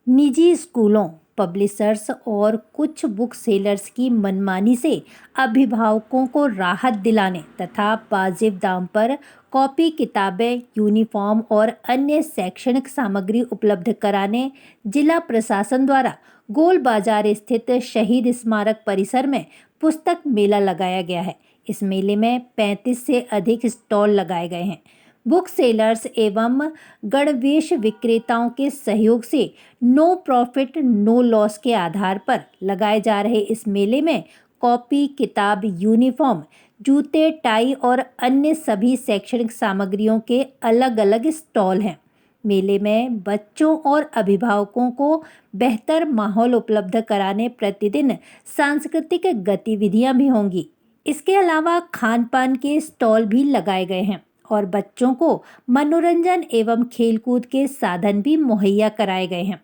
निजी स्कूलों, पब्लिशर्स और कुछ बुक सेलर्स की मनमानी से अभिभावकों को राहत दिलाने तथा वाजिब दाम पर कॉपी किताबें, यूनिफॉर्म और अन्य शैक्षणिक सामग्री उपलब्ध कराने जिला प्रशासन द्वारा गोल बाजार स्थित शहीद स्मारक परिसर में पुस्तक मेला लगाया गया है। इस मेले में 35 से अधिक स्टॉल लगाए गए हैं। बुक सेलर्स एवं गणवेश विक्रेताओं के सहयोग से नो प्रॉफिट नो लॉस के आधार पर लगाए जा रहे इस मेले में कॉपी, किताब, यूनिफॉर्म, जूते, टाई और अन्य सभी शैक्षणिक सामग्रियों के अलग अलग स्टॉल हैं। मेले में बच्चों और अभिभावकों को बेहतर माहौल उपलब्ध कराने प्रतिदिन सांस्कृतिक गतिविधियां भी होंगी। इसके अलावा खान पान के स्टॉल भी लगाए गए हैं और बच्चों को मनोरंजन एवं खेलकूद के साधन भी मुहैया कराए गए हैं।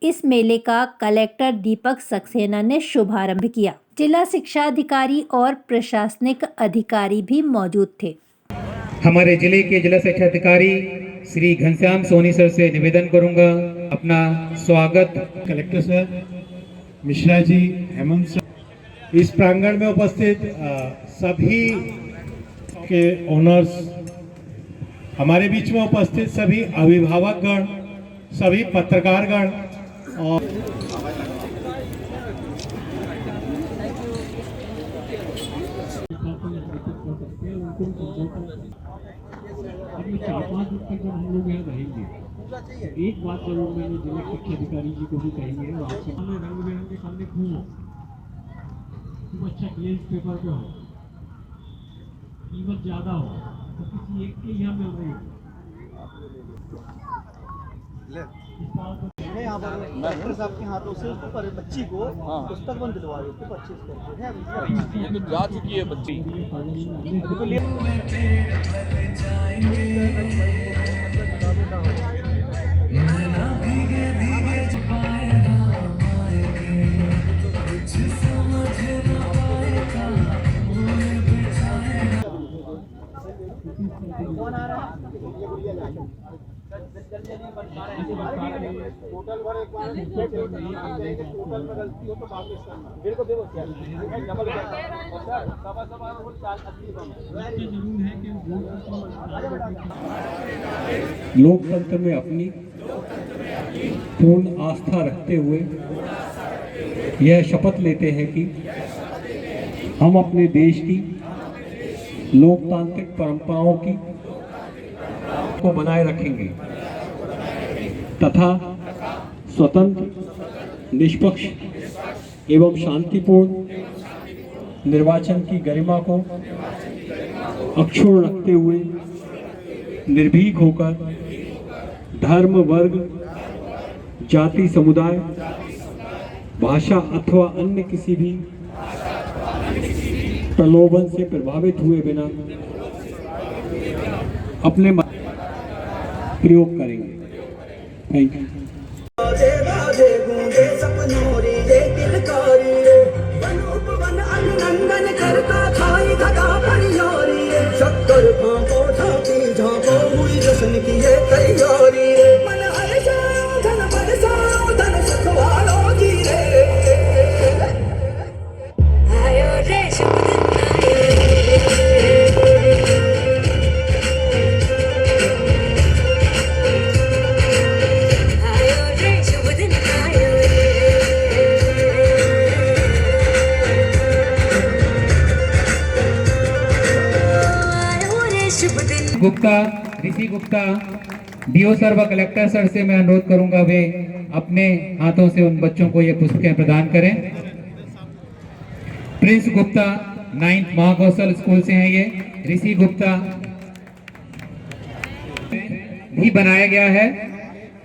इस मेले का कलेक्टर दीपक सक्सेना ने शुभारंभ किया। जिला शिक्षा अधिकारी और प्रशासनिक अधिकारी भी मौजूद थे। हमारे जिले के जिला शिक्षा अधिकारी श्री घनश्याम सोनी सर से निवेदन करूंगा अपना स्वागत। Collector sir, Mishra ji, Hemant sir, इस प्रांगण में उपस्थित सभी के ओनर्स, हमारे बीच में उपस्थित सभी अभिभावकगण, सभी पत्रकारगण और चार पाँच दिन तक जब हम लोग यहाँ रहेंगे, एक बात जरूर मैंने जिला शिक्षा अधिकारी जी को भी कहेंगे, आपसे रंग बिरंगे सामने खूब अच्छा क्लेम पेपर पे हो, कीमत ज्यादा हो तो किसी एक के यहाँ मिल रही डॉक्टर साहब के हाथों से उसको बच्ची को पुस्तक बंद दिलवा रहे थे, परचेज करते हैं। तो जा चुकी है बच्ची। कौन आ रहा है? टोटल भर एक बार टोटल में गलती हो तो वापस करना। मेरे को देखो क्या डबल लोकतंत्र में अपनी पूर्ण आस्था रखते हुए यह शपथ लेते हैं कि हम अपने देश की लोकतांत्रिक परंपराओं को बनाए रखेंगे तथा स्वतंत्र, निष्पक्ष एवं शांतिपूर्ण निर्वाचन की गरिमा को अक्षुण्ण रखते हुए निर्भीक होकर धर्म, वर्ग, जाति, समुदाय, भाषा अथवा अन्य किसी भी प्रलोभन से प्रभावित हुए बिना अपने प्रयोग करेंगे। Thank you. Gupta, Rishi Gupta, DO sir व कलेक्टर सर से मैं अनुरोध करूंगा वे अपने हाथों से उन बच्चों को ये पुस्तकें प्रदान करें। Prince Gupta 9th Mahakaushal school से हैं ये। ऋषि गुप्ता भी बनाया गया है।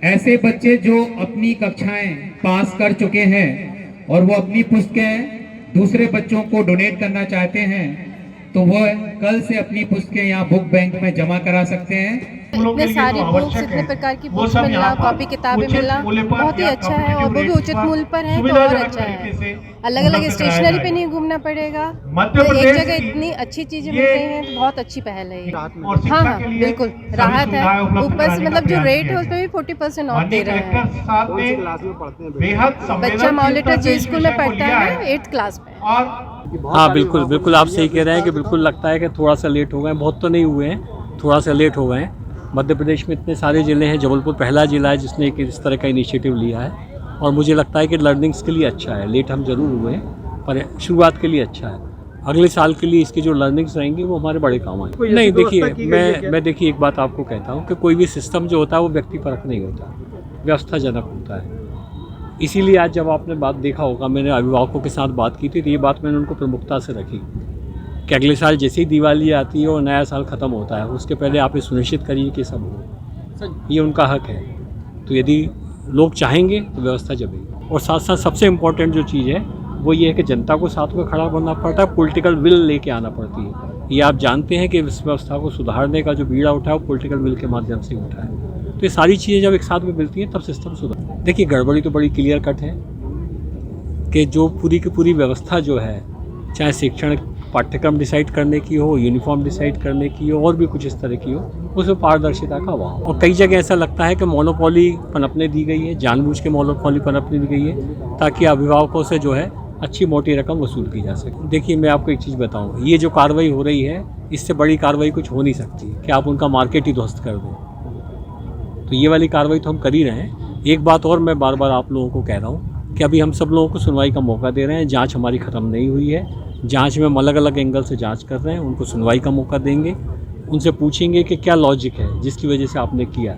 ऐसे बच्चे जो अपनी कक्षाएं पास कर चुके हैं और वो अपनी पुस्तकें दूसरे बच्चों को डोनेट करना चाहते हैं तो वह कल से अपनी पुस्तकें यहाँ बुक बैंक में जमा करा सकते हैं। स्कूलों के इतने लिए सारी जो बुक्स, आवश्यक इतने है, प्रकार की वो बुक्स सब मिलना, यहाँ पर कॉपी किताबें उचित मिलना मूल्य पर बहुत ही या अच्छा है, और वो भी competitive उचित rates मूल्य पर है तो और सुविधाजनक अच्छा तरीके से है। अलग अलग उपलब्ध कराया स्टेशनरी पे जाएगा। नहीं घूमना पड़ेगा, मध्य तो एक प्रदेश जगह की इतनी अच्छी चीज़ें ये मिल रही हैं तो बहुत अच्छी पहल है ये। और शिक्षा हाँ हाँ के लिए बिल्कुल सभी राहत सुविधाएं है, उपलब्ध ऊपर से कराने का मतलब जो प्रयास रेट किया है उस पर गया। भी 40% ऑफ माननीय दे रहे कलेक्टर हैं। साहब ने बेहद बच्चा संवेदनशीलता मॉनिटर से जी इस स्कूल में विषय को पढ़ता लिया है, है 8th क्लास में। और हाँ बिल्कुल बिल्कुल आप सही कह रहे हैं कि बिल्कुल लगता है कि थोड़ा सा लेट हो गए हैं, बहुत तो नहीं हुए हैं, थोड़ा सा लेट हो गए हैं। मध्य प्रदेश में इतने सारे ज़िले हैं, जबलपुर पहला ज़िला है जिसने एक इस तरह का इनिशिएटिव लिया है और मुझे लगता है कि लर्निंग्स के लिए अच्छा है। लेट हम ज़रूर हुए हैं पर शुरुआत के लिए अच्छा है। अगले साल के लिए इसकी जो लर्निंग्स रहेंगी वो हमारे बड़े काम आएंगे। नहीं देखिए मैं देखिए एक बात आपको कहता हूँ कि कोई भी सिस्टम जो होता है वो व्यक्ति परक नहीं होता, व्यवस्थाजनक होता है। इसीलिए आज जब आपने बात देखा होगा, मैंने अभिभावकों के साथ बात की थी तो ये बात मैंने उनको प्रमुखता से रखी कि अगले साल जैसे ही दिवाली आती है और नया साल ख़त्म होता है उसके पहले आप ये सुनिश्चित करिए कि सब हो, ये उनका हक है। तो यदि लोग चाहेंगे तो व्यवस्था जमेगी। और साथ साथ सबसे इम्पोर्टेंट जो चीज़ है वो ये है कि जनता को साथ में खड़ा बनना पड़ता है, पॉलिटिकल विल लेके आना पड़ती है। ये आप जानते हैं कि इस व्यवस्था को सुधारने का जो बीड़ा उठा है वो पॉलिटिकल विल के माध्यम से उठा है। तो ये सारी चीज़ें जब एक साथ में मिलती हैं तब सिस्टम सुधर। देखिए गड़बड़ी तो बड़ी क्लियर कट है कि जो पूरी की पूरी व्यवस्था जो है, चाहे शिक्षण पाठ्यक्रम डिसाइड करने की हो, यूनिफॉर्म डिसाइड करने की हो और भी कुछ इस तरह की हो, उसमें पारदर्शिता का अभाव। और कई जगह ऐसा लगता है कि मोनोपोली पनपने दी गई है, जानबूझ के मोनोपोली पनपने दी गई है ताकि अभिभावकों से जो है अच्छी मोटी रकम वसूल की जा सके। देखिए मैं आपको एक चीज़ बताऊँ, ये जो कार्रवाई हो रही है इससे बड़ी कार्रवाई कुछ हो नहीं सकती कि आप उनका मार्केट ही ध्वस्त कर दें। तो ये वाली कार्रवाई तो हम कर ही रहे हैं। एक बात और मैं बार बार आप लोगों को कह रहा हूँ कि अभी हम सब लोगों को सुनवाई का मौका दे रहे हैं। जांच हमारी ख़त्म नहीं हुई है, जांच में हम अलग अलग एंगल से जांच कर रहे हैं, उनको सुनवाई का मौका देंगे, उनसे पूछेंगे कि क्या लॉजिक है जिसकी वजह से आपने किया।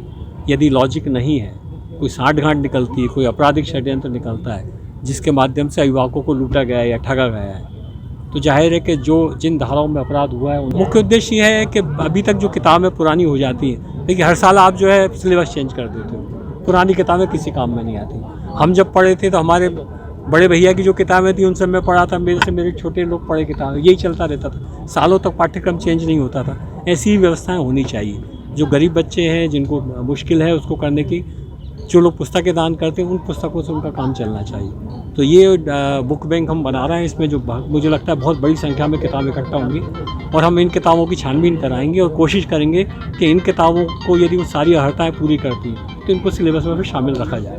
यदि लॉजिक नहीं है, कोई साठगांठ निकलती है, कोई आपराधिक षड्यंत्र निकलता है जिसके माध्यम से अभिभावकों को लूटा गया है या ठगा गया है, तो जाहिर है कि जिन धाराओं में अपराध हुआ है मुख्य उद्देश्य ये है कि अभी तक जो किताबें पुरानी हो जाती हैं, देखिए हर साल आप जो है सिलेबस चेंज कर देते हो, पुरानी किताबें किसी काम में नहीं आती। हम जब पढ़े थे तो हमारे बड़े भैया की जो किताबें थी उनसे मैं पढ़ा था, मेरे छोटे लोग पढ़े किताबें, यही चलता रहता था, सालों तक पाठ्यक्रम चेंज नहीं होता था। ऐसी ही व्यवस्थाएँ होनी चाहिए। जो गरीब बच्चे हैं जिनको मुश्किल है उसको करने की, जो लोग पुस्तकें दान करते हैं उन पुस्तकों से उनका काम चलना चाहिए। तो ये बुक बैंक हम बना रहे हैं, इसमें जो मुझे लगता है बहुत बड़ी संख्या में किताबें इकट्ठा होंगी और हम इन किताबों की छानबीन कराएंगे और कोशिश करेंगे कि इन किताबों को यदि वो सारी अर्हताएँ पूरी करती हैं तो इनको सिलेबस में भी शामिल रखा जाए।